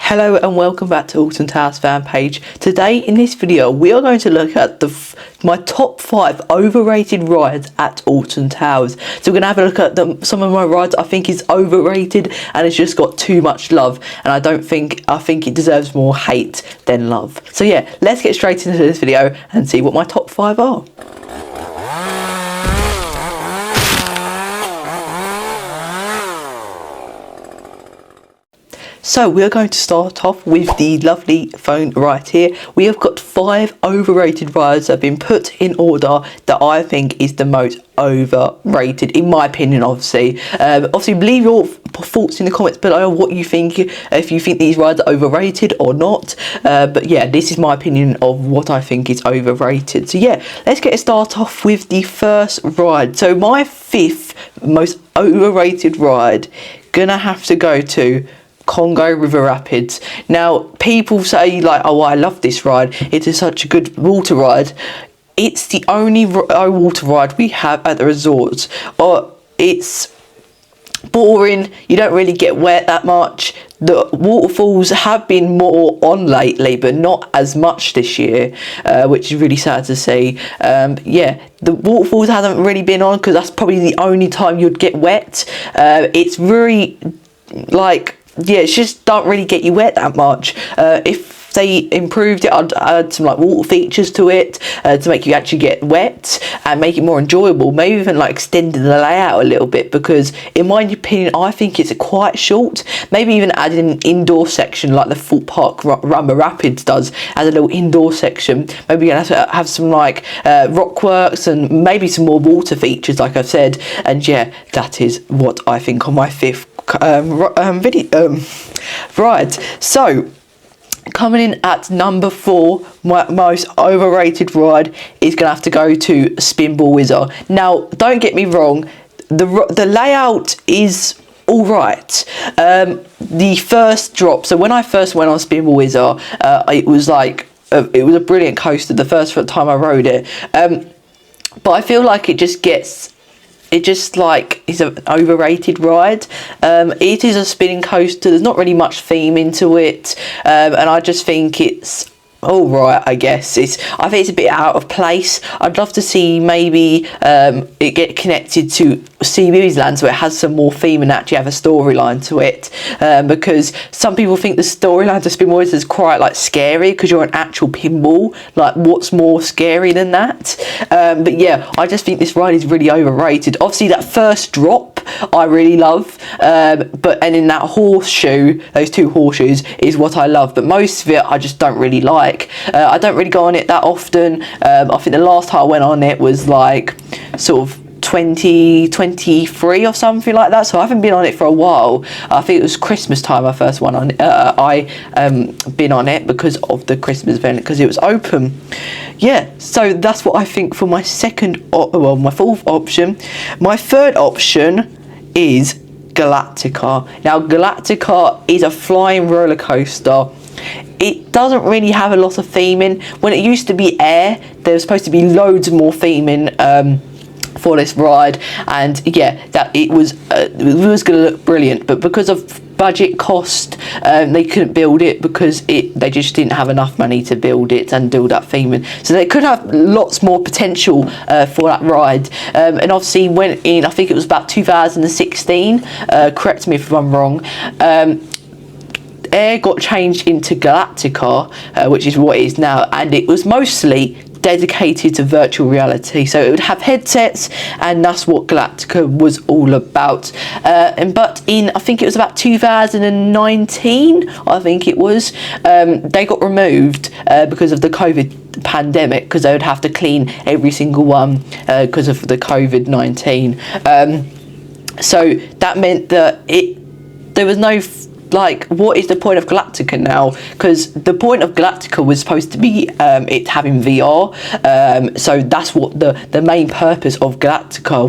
Hello and welcome back to Alton Towers fan page. Today in this video we are going to look at my top 5 overrated rides at Alton Towers. So we're going to have a look at some of my rides I think is overrated and it's just got too much love, and I think it deserves more hate than love. So yeah, let's get straight into this video and see what my top 5 are. So we are going to start off with the lovely phone right here. We have got 5 overrated rides that have been put in order that I think is the most overrated, in my opinion, obviously. Obviously, leave your thoughts in the comments below what you think, if you think these rides are overrated or not. But yeah, this is my opinion of what I think is overrated. So yeah, let's get started off with the first ride. So my 5th most overrated ride, gonna have to go to Congo River Rapids. Now, people say like, oh, I love this ride, it is such a good water ride. It's the only water ride we have at the resorts. It's boring, you don't really get wet that much. The waterfalls have been more on lately, but not as much this year, which is really sad to see. Yeah, the waterfalls haven't really been on because that's probably the only time you'd get wet. It's very like, yeah, it just don't really get you wet that much. If they improved it, I'd add some like water features to it to make you actually get wet and make it more enjoyable. Maybe even like extending the layout a little bit, because in my opinion I think it's quite short. Maybe even adding an indoor section like the Full Park Rumba Rapids does, as a little indoor section. Maybe you're gonna have to have some like rock works and maybe some more water features like I've said. And yeah, that is what I think on my 5th ride. So coming in at number 4, my most overrated ride is gonna have to go to Spinball Whizzer. Now, don't get me wrong, the layout is all right. The first drop, so when I first went on Spinball Whizzer, it was like it was a brilliant coaster the first time I rode it, but I feel like it just is an overrated ride. It is a spinning coaster, there's not really much theme into it, and I just think it's alright, I guess. I think it's a bit out of place. I'd love to see maybe it get connected to Sea Land, so it has some more theme and actually have a storyline to it, because some people think the storyline of Spinball is quite like scary because you're an actual pinball. Like, what's more scary than that? But yeah, I just think this ride is really overrated. Obviously that first drop I really love, and in that horseshoe, those 2 horseshoes is what I love, but most of it I just don't really like. I don't really go on it that often. I think the last time I went on it was like sort of 2023 or something like that, so I haven't been on it for a while. I think it was Christmas time I first went on it. Been on it because of the Christmas event, because it was open. Yeah, so that's what I think for my my 4th option. My 3rd option is Galactica. Now, Galactica is a flying roller coaster. It doesn't really have a lot of theming. When it used to be air, there was supposed to be loads more theming for this ride, and yeah, that it was going to look brilliant, but because of budget cost, they couldn't build it because they just didn't have enough money to build it and do that theming. So they could have lots more potential for that ride. And obviously went in, I think it was about 2016, correct me if I'm wrong, air got changed into Galactica, which is what it is now, and it was mostly dedicated to virtual reality, so it would have headsets, and that's what Galactica was all about. But in, I think it was about 2019, I think it was, they got removed because of the COVID pandemic, because they would have to clean every single one because of the COVID-19. So that meant that there was no like, what is the point of Galactica now? Because the point of Galactica was supposed to be it having VR, so that's what the main purpose of Galactica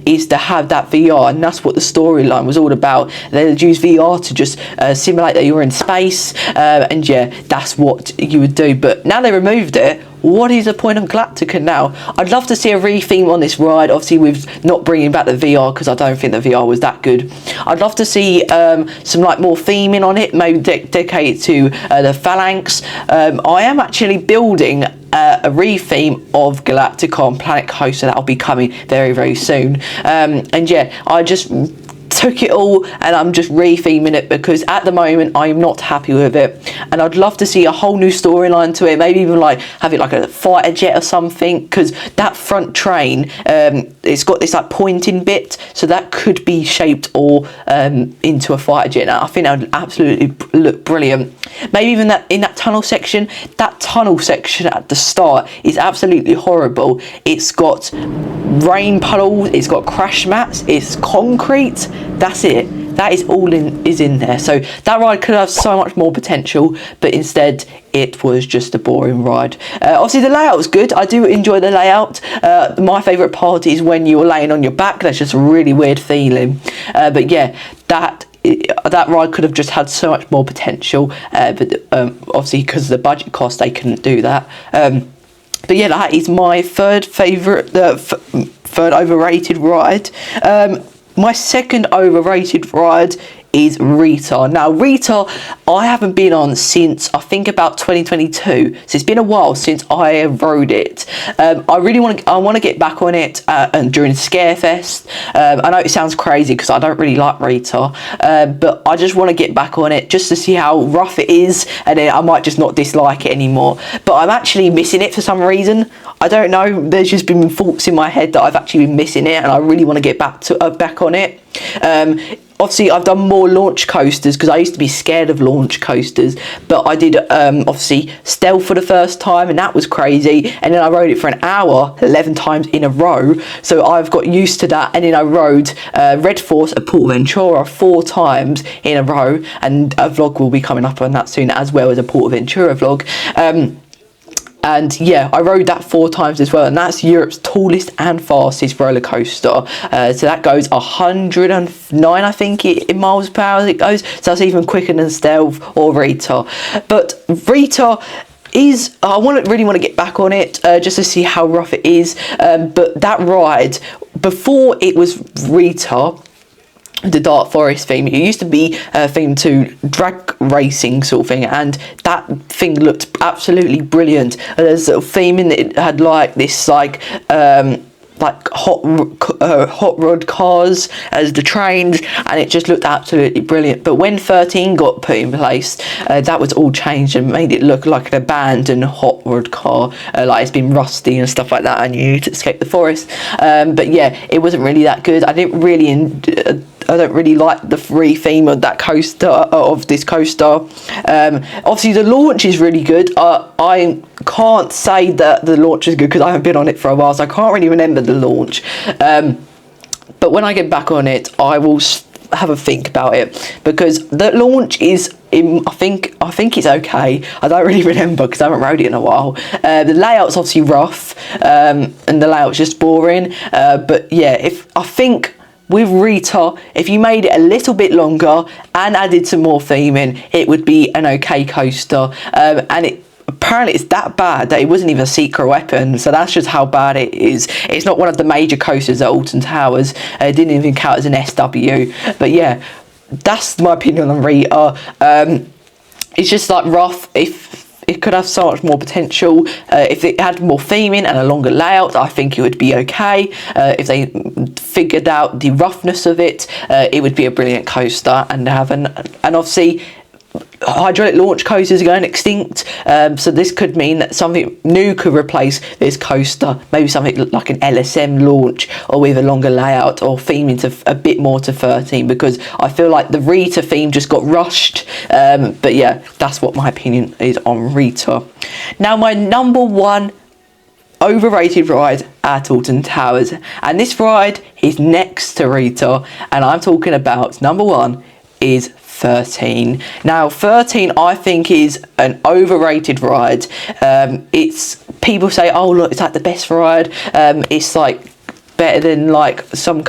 is to have that VR, and that's what the storyline was all about. They would use VR to just simulate that you were in space, and yeah, that's what you would do. But now they removed it, what is the point of Galactica now? I'd love to see a re-theme on this ride, obviously with not bringing back the VR, because I don't think the VR was that good. I'd love to see some like more theming on it, maybe dedicated to the Phalanx. I am actually building a re-theme of Galactica on Planet Coaster that'll be coming very, very soon. And yeah, I just took it all and I'm just re-theming it because at the moment I am not happy with it, and I'd love to see a whole new storyline to it, maybe even like have it like a fighter jet or something, because that front train, it's got this like pointing bit, so that could be shaped all into a fighter jet. Now I think that would absolutely look brilliant. Maybe even that in that tunnel section at the start is absolutely horrible. It's got rain puddles, it's got crash mats, it's concrete. That's it. That is all in there. So that ride could have so much more potential, but instead it was just a boring ride. Obviously the layout was good. I do enjoy the layout. My favourite part is when you're laying on your back. That's just a really weird feeling. But yeah, that ride could have just had so much more potential. But obviously because of the budget cost, they couldn't do that. But yeah, that is my third favourite, third overrated ride. My second overrated ride is Rita. Now Rita, I haven't been on since I think about 2022, so it's been a while since I rode it. I really want to get back on it and during Scarefest. I know it sounds crazy because I don't really like Rita, but I just want to get back on it just to see how rough it is, and then I might just not dislike it anymore. But I'm actually missing it for some reason. I don't know, there's just been thoughts in my head that I've actually been missing it, and I really want to get back on it. Obviously I've done more launch coasters because I used to be scared of launch coasters, but I did obviously Stealth for the first time, and that was crazy, and then I rode it for an hour 11 times in a row, so I've got used to that. And then I rode Red Force at Portaventura 4 times in a row, and a vlog will be coming up on that soon, as well as a Portaventura vlog. And yeah, I rode that 4 times as well, and that's Europe's tallest and fastest roller coaster. So that goes 109, I think, in miles per hour it goes. So that's even quicker than Stealth or Rita. But Rita is, I really want to get back on it just to see how rough it is. But that ride, before it was Rita, the Dark Forest theme, it used to be themed to drag racing sort of thing, and that thing looked absolutely brilliant. There's a theme in it had like this like hot rod cars as the trains, and it just looked absolutely brilliant. But when 13 got put in place, that was all changed and made it look like an abandoned hot rod car, like it's been rusty and stuff like that, and you need to escape the forest. But yeah, it wasn't really that good. I don't really like the free theme of that coaster, of this coaster. Obviously the launch is really good. I can't say that the launch is good because I haven't been on it for a while, so I can't really remember the launch. But when I get back on it, I will have a think about it, because the launch is I think it's okay. I don't really remember because I haven't rode it in a while. The layout's obviously rough, and the layout's just boring. But yeah, I think with Rita, if you made it a little bit longer and added some more theming, it would be an okay coaster. And apparently it's that bad that it wasn't even a secret weapon, so that's just how bad it is. It's not one of the major coasters at Alton Towers. It didn't even count as an SW. But yeah, that's my opinion on Rita. It's just like rough. If it could have so much more potential. If it had more theming and a longer layout, I think it would be okay. If they figured out the roughness of it, it would be a brilliant coaster. And obviously hydraulic launch coasters are going extinct, so this could mean that something new could replace this coaster, maybe something like an LSM launch, or with a longer layout, or theming to a bit more to 13, because I feel like the Rita theme just got rushed. But yeah, that's what my opinion is on Rita. Now my number 1 overrated ride at Alton Towers, and this ride is next to Rita, and I'm talking about number 1 is 13. Now 13 I think is an overrated ride. It's, people say, oh look, it's like the best ride, it's like better than like some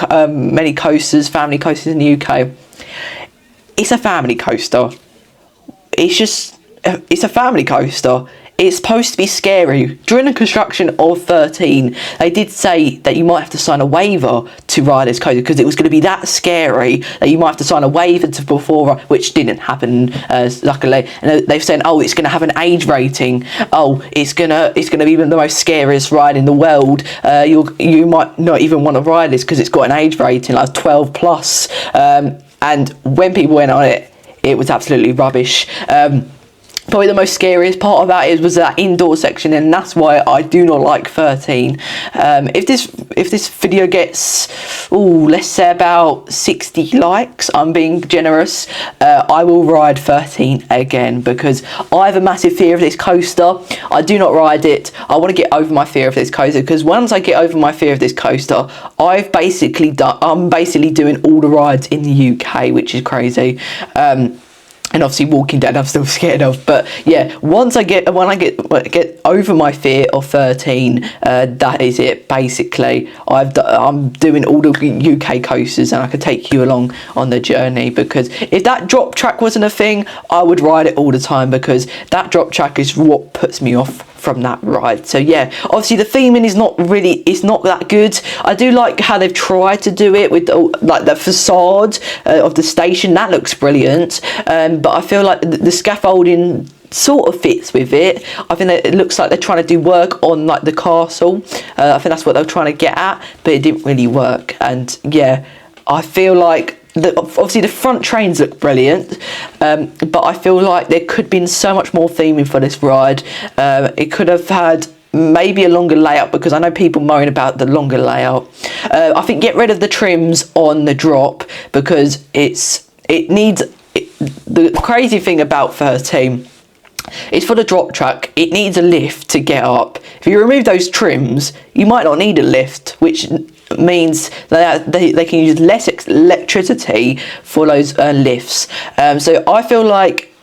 many coasters, family coasters in the UK. It's a family coaster. It's a family coaster. it's supposed to be scary. During the construction of 13, they did say that you might have to sign a waiver to ride this coaster because it was going to be that scary that you might have to sign a waiver to before, which didn't happen, luckily. And they've said, oh, it's going to have an age rating. Oh, it's gonna be the most scariest ride in the world. You might not even want to ride this because it's got an age rating like 12 plus. And when people went on it, it was absolutely rubbish. Probably the most scariest part of that was that indoor section, and that's why I do not like 13. If this video gets, let's say about 60 likes, I'm being generous, I will ride 13 again because I have a massive fear of this coaster. I do not ride it. I want to get over my fear of this coaster because once I get over my fear of this coaster, I'm basically doing all the rides in the UK, which is crazy. And obviously Walking Dead I'm still scared of, but yeah, when I get over my fear of 13, that is it basically. I'm doing all the UK coasters and I could take you along on the journey, because if that drop track wasn't a thing, I would ride it all the time, because that drop track is what puts me off from that ride. So yeah, obviously the theming is not that good. I do like how they've tried to do it with like the facade of the station. That looks brilliant, but I feel like the scaffolding sort of fits with it. I think that it looks like they're trying to do work on like the castle. I think that's what they're trying to get at, but it didn't really work. And yeah, I feel like obviously the front trains look brilliant, but I feel like there could have been so much more theming for this ride. It could have had maybe a longer layout, because I know people moan about the longer layout. I think get rid of the trims on the drop, because the crazy thing about 13 is for the drop track, it needs a lift to get up. If you remove those trims, you might not need a lift, which means that they can use less electricity for those lifts. So I feel like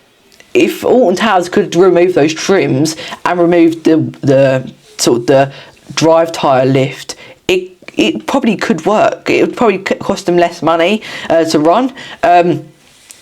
if Alton Towers could remove those trims and remove the sort of the drive tyre lift, it probably could work. It would probably cost them less money to run.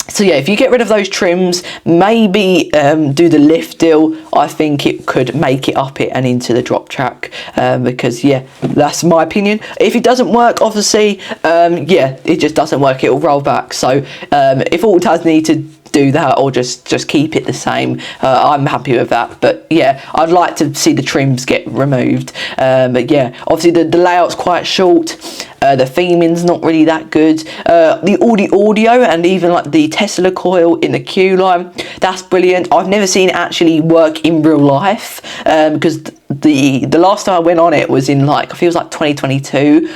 So yeah, if you get rid of those trims, maybe do the lift deal, I think it could make it up it and into the drop track, because yeah, that's my opinion. If it doesn't work, obviously, yeah, it just doesn't work, it'll roll back. So if Alton Towers need to do that, or just keep it the same, I'm happy with that. But yeah, I'd like to see the trims get removed. But yeah, obviously the layout's quite short. The theming's not really that good. The audio and even like the Tesla coil in the queue line, that's brilliant. I've never seen it actually work in real life, because the last time I went on it was in like, I think it was like 2022,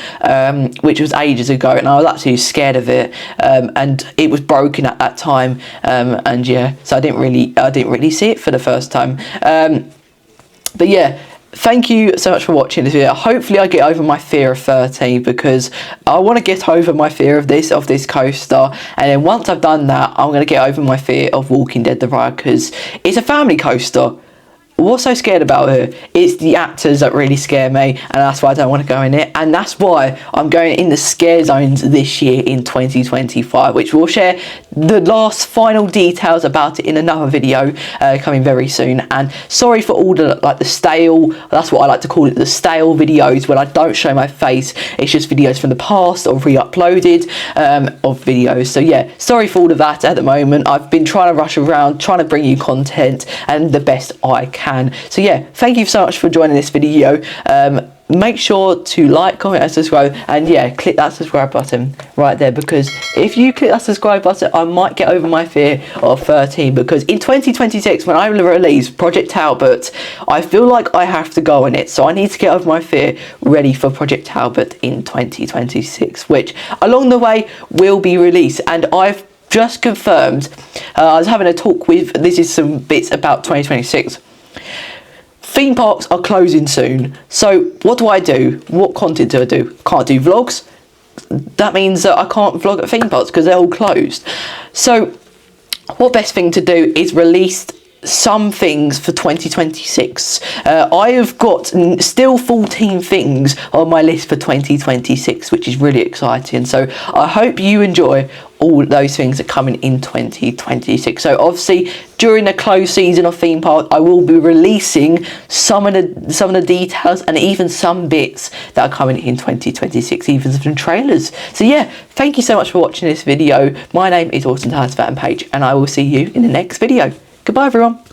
which was ages ago, and I was actually scared of it, and it was broken at that time, and yeah, so I didn't really see it for the first time. But yeah, thank you so much for watching this video. Hopefully I get over my fear of 13, because I want to get over my fear of this coaster, and then once I've done that, I'm going to get over my fear of Walking Dead the ride, because it's a family coaster. What's so scared about it? It's the actors that really scare me, and that's why I don't want to go in it, and that's why I'm going in the scare zones this year in 2025, which we'll share the last final details about it in another video coming very soon. And sorry for all the the stale, that's what I like to call it, the stale videos when I don't show my face. It's just videos from the past or re-uploaded of videos. So yeah, sorry for all of that at the moment. I've been trying to rush around, trying to bring you content and the best I can. So yeah, thank you so much for joining this video. Make sure to like, comment and subscribe, and yeah, click that subscribe button right there, because if you click that subscribe button, I might get over my fear of 13, because in 2026 when I release Project Talbot, I feel like I have to go on it, so I need to get over my fear ready for Project Talbot in 2026, which along the way will be released. And I've just confirmed, I was having a talk with, this is some bits about 2026. Theme parks are closing soon, so what do? What content do I do? Can't do vlogs. That means that I can't vlog at theme parks because they're all closed. So what best thing to do is release some things for 2026. I have got still 14 things on my list for 2026, which is really exciting. So I hope you enjoy all those things are coming in 2026. So obviously during the closed season of theme park, I will be releasing some of the details and even some bits that are coming in 2026, even some trailers. So yeah, thank you so much for watching this video. My name is Alton Towers fan page, and I will see you in the next video. Goodbye everyone.